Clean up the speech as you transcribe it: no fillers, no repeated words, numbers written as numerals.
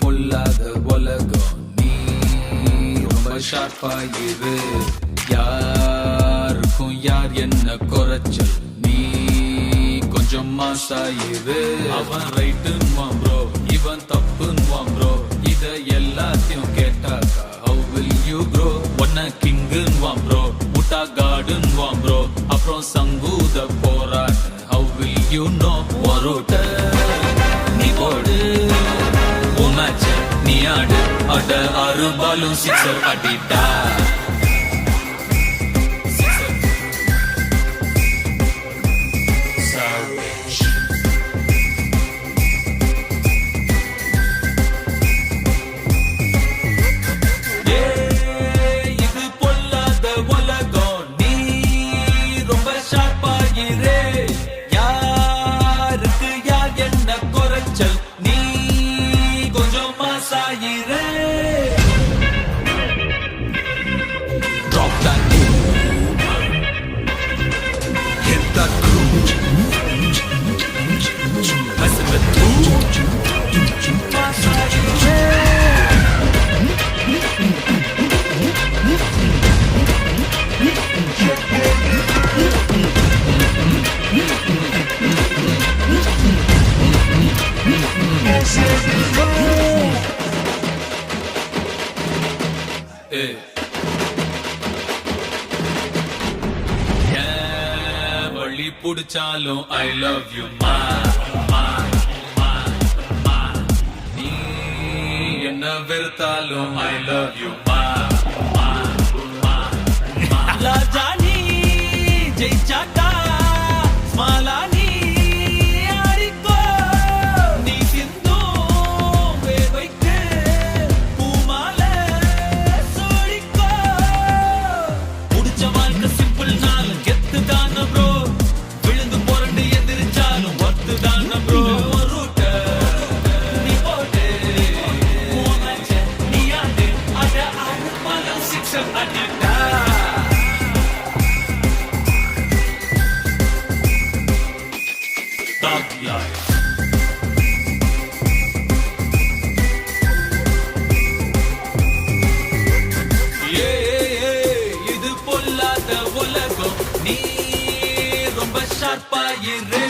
பொல்லாத உலகம் நீ ரொம்ப ஷார்ப்பாயிரு யாருக்கும் யார் என்ன குறைச்சல் நீ கொஞ்சம் மாசாயிரு அவன் ரைட்டுன்னுவான் ப்ரோ இவன் தப்புன்னுவான் ப்ரோ இத எல்லாத்தையும் கேட்டாக்கா how will you grow ஒன்ன கிங்குன்னுவான் ப்ரோ முட்டா காடுன்னுவான் ப்ரோ அப்புறம் சங்கூத போராட்ட how will you know வரோட்ட நீ போடு உன் மேட்ச நீ ஆடு அட 6 பாலும் 6 அடிட்டா Drop that boom, hit that groove, messing with you. Hey. வழி புடிச்சாலும் I love you மா நீ என்ன வெறுத்தாலும் I love you மா ராஜானி ஜெயிச்சாட்டா ஸ்மாலானி ஆடிக்கோ நீ சிந்தும் வேவைக்கு பூமால சோடிக்கோ புடிச்ச வாழ்க்கை சிம்பிள் நாளும் கெத்து தான ப்ரோ விழுந்து போரண்டு எதிர்ச்சாலும் ஒத்து தான ப்ரோ ரூட்ட நீ போட்டு உன் மேட்ச நீ ஆடு அட 6 பாலும் 6 அடிட்டா Thug life. இது பொல்லாத உலகம் நீ ரொம்ப ஷார்ப்பாயிரு